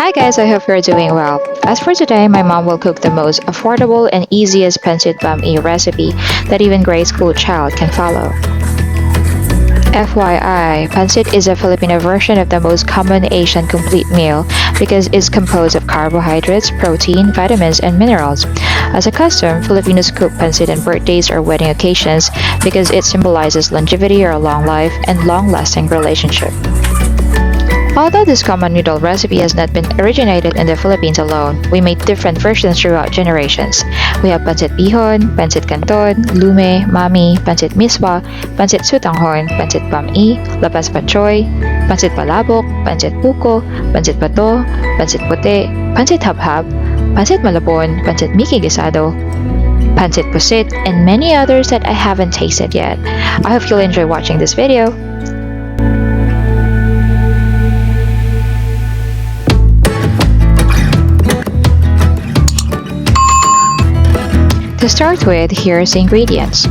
Hi guys, I hope you're doing well. As for today, my mom will cook the most affordable and easiest Pancit Bam-i recipe that even grade school child can follow. FYI, pancit is a Filipino version of the most common Asian complete meal because it's composed of carbohydrates, protein, vitamins, and minerals. As a custom, Filipinos cook pancit on birthdays or wedding occasions because it symbolizes longevity or a long life and long-lasting relationship. Although this common noodle recipe has not been originated in the Philippines alone, we made different versions throughout generations. We have pancit bihon, pancit canton, lume, mami, pancit miswa, pancit sutanghon, pancit bam-i, lapas pachoy, pancit palabok, pancit puko, pancit bato, pancit puti, pancit habhab, pancit malabon, pancit miki gisado, pancit pusit, and many others that I haven't tasted yet. I hope you'll enjoy watching this video. To start with, here's the ingredients.